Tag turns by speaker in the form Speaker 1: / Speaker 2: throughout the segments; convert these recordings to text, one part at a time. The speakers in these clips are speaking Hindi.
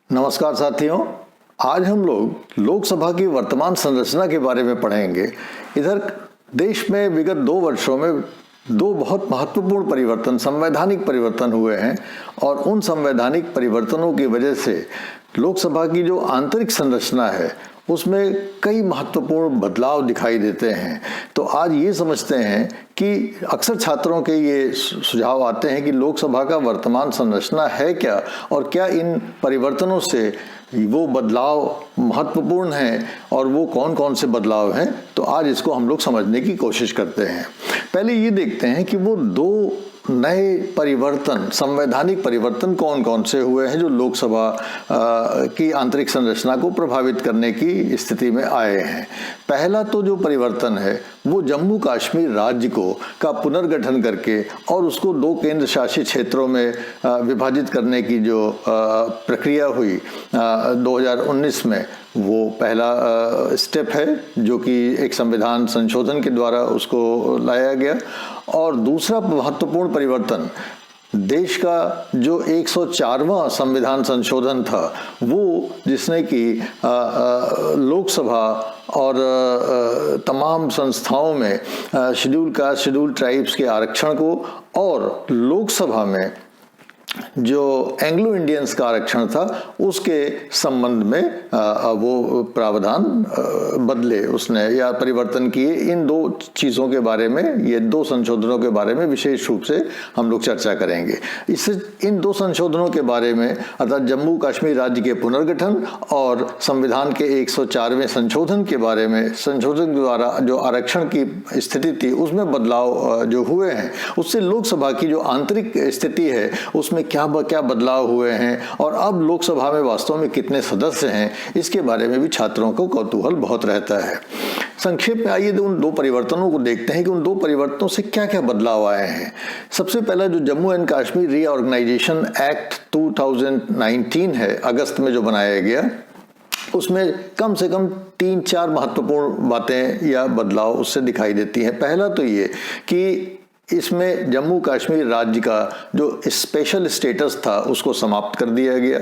Speaker 1: नमस्कार साथियों, आज हम लोग लोकसभा की वर्तमान संरचना के बारे में पढ़ेंगे। इधर देश में विगत 2 वर्षों में 2 बहुत महत्वपूर्ण परिवर्तन, संवैधानिक परिवर्तन हुए हैं और उन संवैधानिक परिवर्तनों की वजह से लोकसभा की जो आंतरिक संरचना है उसमें कई महत्वपूर्ण बदलाव दिखाई देते हैं। तो आज ये समझते हैं कि अक्सर छात्रों के ये सुझाव आते हैं कि लोकसभा का वर्तमान संरचना है क्या और क्या इन परिवर्तनों से वो बदलाव महत्वपूर्ण हैं और वो कौन कौन से बदलाव हैं। तो आज इसको हम लोग समझने की कोशिश करते हैं। पहले ये देखते हैं कि वो 2 नए परिवर्तन, संवैधानिक परिवर्तन कौन कौन से हुए हैं जो लोकसभा की आंतरिक संरचना को प्रभावित करने की स्थिति में आए हैं। पहला तो जो परिवर्तन है वो जम्मू कश्मीर राज्य का पुनर्गठन करके और उसको 2 केंद्र शासित क्षेत्रों में विभाजित करने की जो प्रक्रिया हुई 2019 में, वो पहला स्टेप है जो कि एक संविधान संशोधन के द्वारा उसको लाया गया। और दूसरा महत्वपूर्ण परिवर्तन, देश का जो 104वां संविधान संशोधन था वो जिसने कि लोकसभा और तमाम संस्थाओं में शेड्यूल कास्ट, शेड्यूल ट्राइब्स के आरक्षण को और लोकसभा में जो एंग्लो इंडियंस का आरक्षण था उसके संबंध में वो प्रावधान बदले उसने या परिवर्तन किए। इन 2 चीज़ों के बारे में, ये 2 संशोधनों के बारे में विशेष रूप से हम लोग चर्चा करेंगे। इससे इन 2 संशोधनों के बारे में, अर्थात जम्मू कश्मीर राज्य के पुनर्गठन और संविधान के 104वें संशोधन के बारे में, संशोधन द्वारा जो आरक्षण की स्थिति थी उसमें बदलाव जो हुए हैं, उससे लोकसभा की जो आंतरिक स्थिति है उसमें क्या बदलाव हुए हैं और अब लोकसभा में वास्तव में कितने सदस्य हैं, इसके बारे में भी छात्रों को कौतूहल बहुत रहता है। संक्षेप में आइए उन 2 परिवर्तनों को देखते हैं कि उन 2 परिवर्तनों से क्या क्या बदलाव आए हैं। सबसे पहला जो Jammu and Kashmir reorganisation act 2019 है, अगस्त में जो बनाया गया, उसमें कम से कम 3-4 महत्वपूर्ण बातें या बदलाव उससे दिखाई देती हैं। पहला तो ये कि इसमें जम्मू कश्मीर राज्य का जो स्पेशल स्टेटस था उसको समाप्त कर दिया गया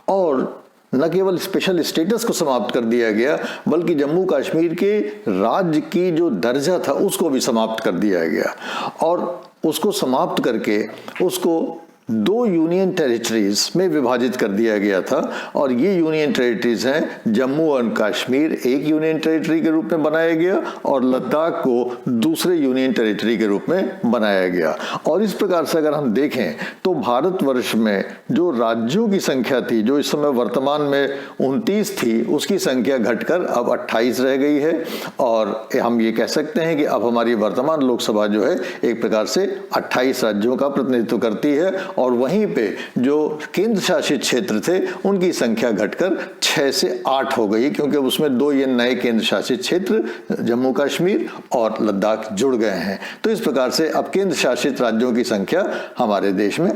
Speaker 1: और न केवल स्पेशल स्टेटस को समाप्त कर दिया गया बल्कि जम्मू कश्मीर के राज्य की जो दर्जा था उसको भी समाप्त कर दिया गया। और उसको समाप्त करके उसको 2 यूनियन टेरिटरीज में विभाजित कर दिया गया था और ये यूनियन टेरिटरीज हैं जम्मू एंड कश्मीर एक यूनियन टेरिटरी के रूप में बनाया गया और लद्दाख को दूसरे यूनियन टेरिटरी के रूप में बनाया गया। और इस प्रकार से अगर हम देखें तो भारतवर्ष में जो राज्यों की संख्या थी, जो इस समय वर्तमान में 29 थी, उसकी संख्या घटकर अब 28 रह गई है। और हम ये कह सकते हैं कि अब हमारी वर्तमान लोकसभा जो है एक प्रकार से 28 राज्यों का प्रतिनिधित्व करती है और वहीं पे जो केंद्र शासित क्षेत्र थे उनकी संख्या घटकर 6 से 8 हो गई, क्योंकि उसमें 2 ये नए केंद्र शासित क्षेत्र जम्मू कश्मीर और लद्दाख जुड़ गए हैं। तो इस प्रकार से अब केंद्र शासित राज्यों की संख्या हमारे देश में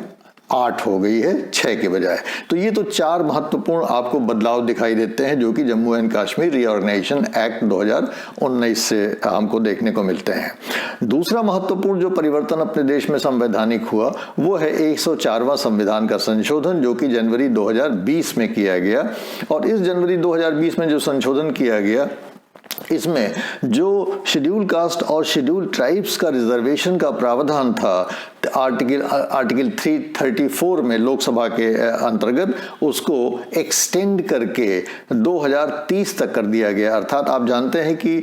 Speaker 1: 8 हो गई है 6 के बजाय। तो ये तो 4 महत्वपूर्ण आपको बदलाव दिखाई देते हैं जो कि Jammu and Kashmir reorganisation act 2019 से हमको देखने को मिलते हैं। दूसरा महत्वपूर्ण जो परिवर्तन अपने देश में संवैधानिक हुआ वो है 104वां संविधान का संशोधन, जो कि जनवरी 2020 में किया गया। और इस जनवरी 2020 में जो संशोधन किया गया, इसमें जो शेड्यूल कास्ट और शेड्यूल ट्राइब्स का रिजर्वेशन का प्रावधान था आर्टिकल 334 में लोकसभा के अंतर्गत, उसको एक्सटेंड करके 2030 तक कर दिया गया। अर्थात आप जानते हैं कि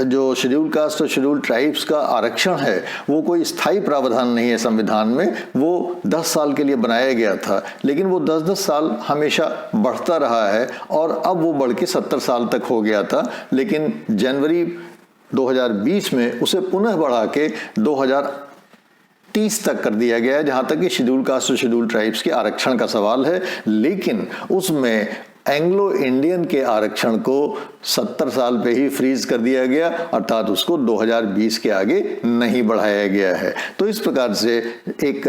Speaker 1: जो शेड्यूल कास्ट और शेड्यूल ट्राइब्स का आरक्षण है वो कोई स्थायी प्रावधान नहीं है संविधान में, वो 10 साल के लिए बनाया गया था, लेकिन वो 10-10 साल हमेशा बढ़ता रहा है और अब वो बढ़ के 70 साल तक हो गया था। लेकिन जनवरी 2020 में उसे पुनः बढ़ा के 2030 तक कर दिया गया है, जहां तक कि शेड्यूल कास्ट और शेड्यूल ट्राइब्स के आरक्षण का सवाल है। लेकिन उसमें एंग्लो इंडियन के आरक्षण को 70 साल पे ही फ्रीज कर दिया गया, अर्थात उसको 2020 के आगे नहीं बढ़ाया गया है। तो इस प्रकार से एक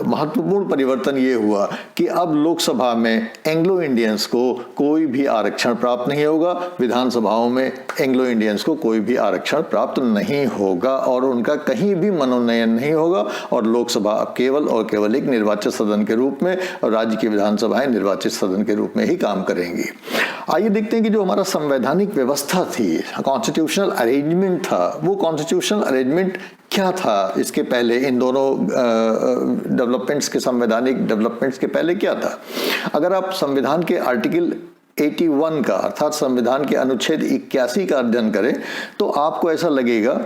Speaker 1: महत्वपूर्ण परिवर्तन ये हुआ कि अब लोकसभा में एंग्लो इंडियंस को कोई भी आरक्षण प्राप्त नहीं होगा, विधानसभाओं में एंग्लो इंडियंस को कोई भी आरक्षण प्राप्त नहीं होगा और उनका कहीं भी मनोनयन नहीं होगा और लोकसभा अब केवल और केवल एक निर्वाचित सदन के रूप में और राज्य की विधानसभाएं निर्वाचित सदन के रूप में ही काम करेंगी। आइए देखते हैं कि जो हमारा संवैधानिक व्यवस्था थी, कॉन्स्टिट्यूशनल अरेंजमेंट था, वो कॉन्स्टिट्यूशनल अरेंजमेंट क्या था इसके पहले, इन दोनों डेवलपमेंट्स के, संवैधानिक डेवलपमेंट्स के पहले क्या था। अगर आप संविधान के आर्टिकल 81 का अर्थात संविधान के अनुच्छेद 81 का अध्ययन करें तो आपको ऐसा लगेगा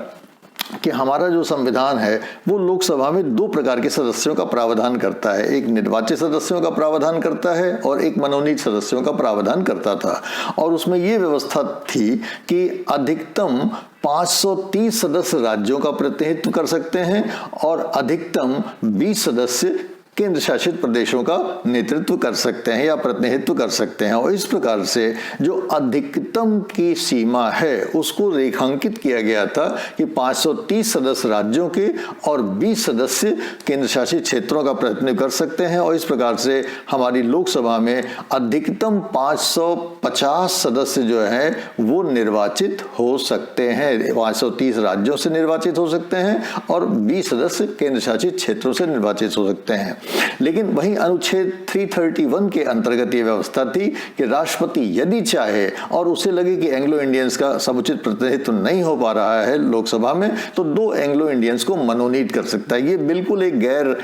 Speaker 1: कि हमारा जो संविधान है वो लोकसभा में दो प्रकार के सदस्यों का प्रावधान करता है, एक निर्वाचित सदस्यों का प्रावधान करता है और एक मनोनीत सदस्यों का प्रावधान करता था। और उसमें ये व्यवस्था थी कि अधिकतम 530 सदस्य राज्यों का प्रतिनिधित्व कर सकते हैं और अधिकतम 20 सदस्य केंद्र शासित प्रदेशों का नेतृत्व कर सकते हैं या प्रतिनिधित्व कर सकते हैं। और इस प्रकार से जो अधिकतम की सीमा है उसको रेखांकित किया गया था कि 530 सदस्य राज्यों के और 20 सदस्य केंद्र शासित क्षेत्रों का प्रतिनिधित्व कर सकते हैं। और इस प्रकार से हमारी लोकसभा में अधिकतम 550 सदस्य जो है वो निर्वाचित हो सकते हैं, 530 राज्यों से निर्वाचित हो सकते हैं और 20 सदस्य केंद्र शासित क्षेत्रों से निर्वाचित हो सकते हैं। लेकिन वहीं अनुच्छेद 331 के अंतर्गत ये व्यवस्था थी कि राष्ट्रपति यदि चाहे और उसे लगे कि एंग्लो इंडियंस का समुचित प्रतिनिधित्व नहीं हो पा रहा है लोकसभा में तो 2 एंग्लो इंडियंस को मनोनीत कर सकता है। ये बिल्कुल एक गैर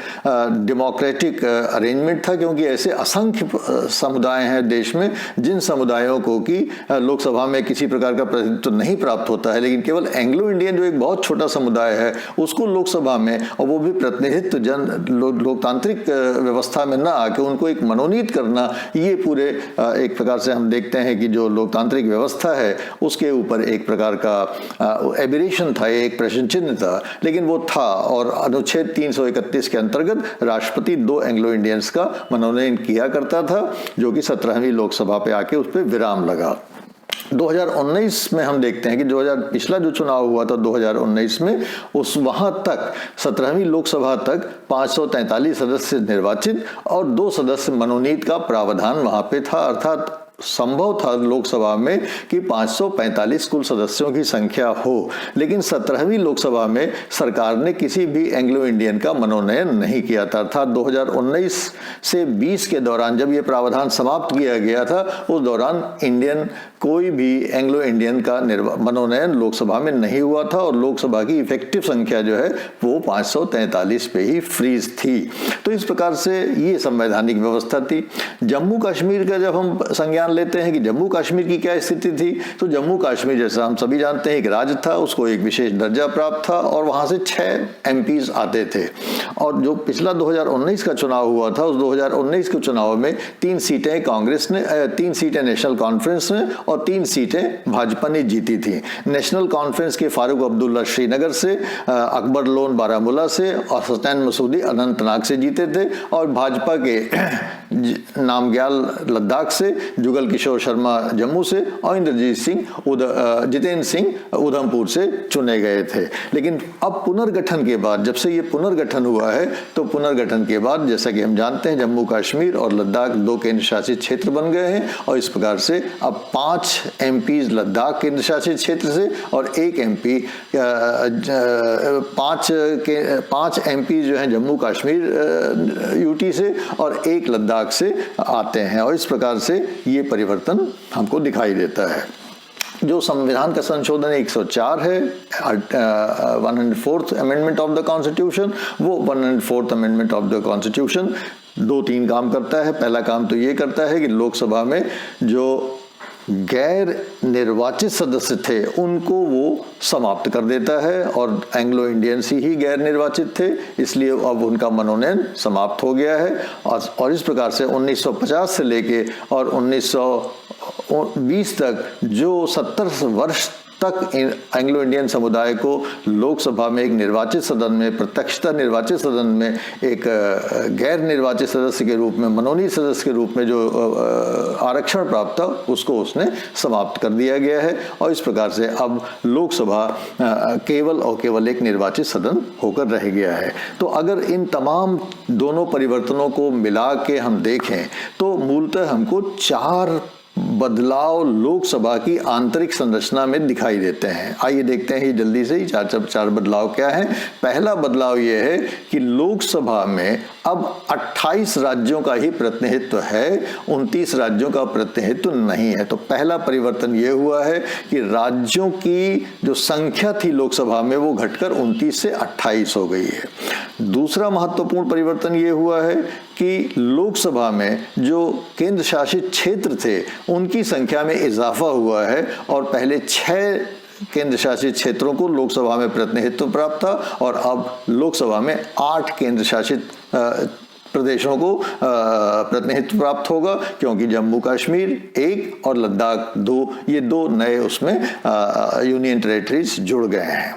Speaker 1: डेमोक्रेटिक अरेंजमेंट था, क्योंकि ऐसे असंख्य समुदाय हैं देश में जिन समुदायों को कि लोकसभा में किसी प्रकार का प्रतिनिधित्व नहीं प्राप्त होता है, लेकिन केवल एंग्लो इंडियन जो एक बहुत छोटा समुदाय है उसको लोकसभा में, और वो भी प्रतिनिधित्व लोकतांत्रिक व्यवस्था में ना आके उनको एक मनोनीत करना, ये पूरे एक प्रकार से हम देखते हैं कि जो लोकतांत्रिक व्यवस्था है उसके ऊपर एक प्रकार का एबिरेशन था, एक प्रश्न चिन्ह था, लेकिन वो था। और अनुच्छेद 331 के अंतर्गत राष्ट्रपति 2 एंग्लो इंडियंस का मनोनयन किया करता था, जो कि 17वीं लोकसभा पे आके उस पर विराम लगा। 2019 में हम देखते हैं कि पिछला जो चुनाव हुआ था 2019 में, उस वहां तक 17वीं लोकसभा तक 543 सदस्य निर्वाचित और 2 सदस्य मनोनीत का प्रावधान वहां पे था। अर्थात संभव था लोकसभा में कि 545 कुल सदस्यों की संख्या हो, लेकिन 17वीं लोकसभा में सरकार ने किसी भी एंग्लो इंडियन का मनोनयन नहीं किया था। अर्थात 2019 से 20 के दौरान जब ये प्रावधान समाप्त किया गया था उस दौरान कोई भी एंग्लो इंडियन का मनोनयन लोकसभा में नहीं हुआ था और लोकसभा की इफेक्टिव संख्या जो है वो 543 पे ही फ्रीज थी। तो इस प्रकार से ये संवैधानिक व्यवस्था थी। जम्मू कश्मीर का जब हम संज्ञान लेते हैं कि जम्मू कश्मीर की क्या स्थिति थी, तो जम्मू कश्मीर जैसा हम सभी जानते हैं एक राज्य था, उसको एक विशेष दर्जा प्राप्त था और वहां से 6 एमपीज आते थे। और जो पिछला 2019 का चुनाव हुआ था उस 2019 के चुनाव में 3 सीटें कांग्रेस ने, 3 सीटें नेशनल कॉन्फ्रेंस ने और 3 सीटें भाजपा ने जीती थी। नेशनल कॉन्फ्रेंस के फारूक अब्दुल्ला श्रीनगर से, अकबर लोन बारामूला से और हसनैन मसूदी अनंतनाग से जीते थे और भाजपा के नामग्याल लद्दाख से, जुगल किशोर शर्मा जम्मू से और जितेंद्र सिंह उधमपुर से चुने गए थे। लेकिन अब पुनर्गठन के बाद, जब से ये पुनर्गठन हुआ है, तो पुनर्गठन के बाद जैसा कि हम जानते हैं जम्मू कश्मीर और लद्दाख 2 केंद्र शासित क्षेत्र बन गए हैं और इस प्रकार से अब 5 एमपीज लद्दाख केंद्र शासित क्षेत्र से और 1 एमपी 5 एमपी जो हैं जम्मू कश्मीर यूटी से और 1 लद्दाख से आते हैं। और इस प्रकार से ये परिवर्तन हमको दिखाई देता है। जो संविधान का संशोधन 104 है, 104th amendment of the constitution, वो 104th amendment of the constitution 2-3 काम करता है। पहला काम तो ये करता है कि लोकसभा में जो गैर निर्वाचित सदस्य थे उनको वो समाप्त कर देता है और एंग्लो इंडियंस ही गैर निर्वाचित थे, इसलिए अब उनका मनोनयन समाप्त हो गया है। और इस प्रकार से 1950 से लेके और 1920 तक जो 70 वर्ष तक एंग्लो इंडियन समुदाय को लोकसभा में एक निर्वाचित सदन में, प्रत्यक्षता निर्वाचित सदन में, एक गैर निर्वाचित सदस्य के रूप में, मनोनीत सदस्य के रूप में जो आरक्षण प्राप्त था उसको उसने समाप्त कर दिया गया है और इस प्रकार से अब लोकसभा केवल और केवल एक निर्वाचित सदन होकर रह गया है। तो अगर इन तमाम दोनों परिवर्तनों को मिला के हम देखें तो मूलतः हमको 4 बदलाव लोकसभा की आंतरिक संरचना में दिखाई देते हैं। आइए देखते हैं जल्दी से ही चार बदलाव क्या हैं। पहला बदलाव यह है कि लोकसभा में अब 28 राज्यों का ही प्रतिनिधित्व है, 29 राज्यों का प्रतिनिधित्व नहीं है। तो पहला परिवर्तन यह हुआ है कि राज्यों की जो संख्या थी लोकसभा में वो घटकर 29 से 28 हो गई है। दूसरा महत्वपूर्ण परिवर्तन यह हुआ है कि लोकसभा में जो केंद्र शासित क्षेत्र थे उनकी संख्या में इजाफा हुआ है और पहले 6 केंद्र शासित क्षेत्रों को लोकसभा में प्रतिनिधित्व प्राप्त था और अब लोकसभा में 8 केंद्र शासित प्रदेशों को प्रतिनिधित्व प्राप्त होगा, क्योंकि जम्मू कश्मीर 1 और लद्दाख 2, ये 2 नए उसमें यूनियन टेरिटरीज जुड़ गए हैं।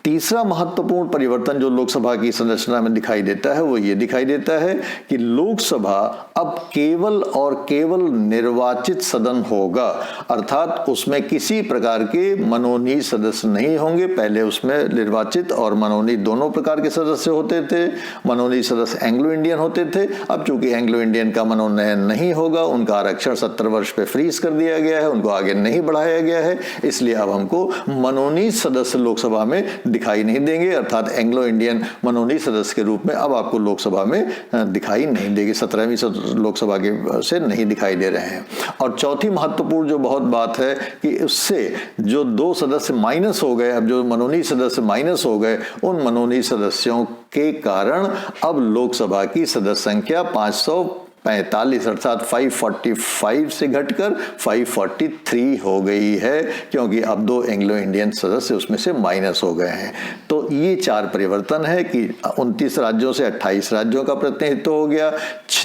Speaker 1: तीसरा महत्वपूर्ण परिवर्तन जो लोकसभा की संरचना में दिखाई देता है वो ये दिखाई देता है कि लोकसभा अब केवल और केवल निर्वाचित सदन होगा, अर्थात उसमें किसी प्रकार के मनोनीत सदस्य नहीं होंगे। पहले उसमें निर्वाचित और मनोनीत दोनों प्रकार के सदस्य होते थे। मनोनीत सदस्य एंग्लो इंडियन होते थे। अब चूंकि एंग्लो इंडियन का मनोनयन नहीं होगा, उनका आरक्षण 70 वर्ष पे फ्रीज कर दिया गया है, उनको आगे नहीं बढ़ाया गया है, इसलिए अब हमको मनोनीत सदस्य लोकसभा में दिखाई नहीं देंगे, अर्थात एंग्लो इंडियन मनोनीत सदस्य के रूप में अब आपको लोकसभा में दिखाई नहीं देगी। 17वीं लोकसभा के से नहीं दिखाई दे रहे हैं। और चौथी महत्वपूर्ण जो बहुत बात है कि उससे जो 2 सदस्य माइनस हो गए, अब जो मनोनीत सदस्य माइनस हो गए, उन मनोनीत सदस्यों के कारण अब लोकसभा की सदस्य संख्या 545 अर्थात 545 से घटकर 543 हो गई है, क्योंकि अब 2 एंग्लो इंडियन सदस्य उसमें से माइनस हो गए हैं। तो ये 4 परिवर्तन है कि 29 राज्यों से 28 राज्यों का प्रतिनिधित्व हो गया,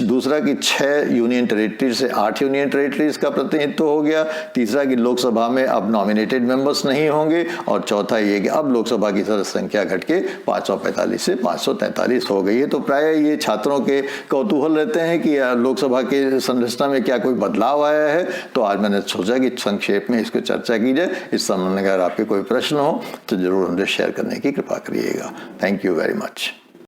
Speaker 1: दूसरा कि 6 यूनियन टेरिटरीज से 8 यूनियन टेरिटरीज का प्रतिनिधित्व हो गया, तीसरा कि लोकसभा में अब नॉमिनेटेड मेंबर्स नहीं होंगे, और चौथा ये कि अब लोकसभा की सदस्य संख्या घट के 545 से 543 हो गई है। तो प्राय ये छात्रों के कौतूहल रहते हैं कि लोकसभा के संरचना में क्या कोई बदलाव आया है, तो आज मैंने सोचा कि संक्षेप में इसको चर्चा की जाए। इस संबंध में अगर आपके कोई प्रश्न हो तो जरूर हमसे शेयर करने की कृपा करिएगा। Thank you very much.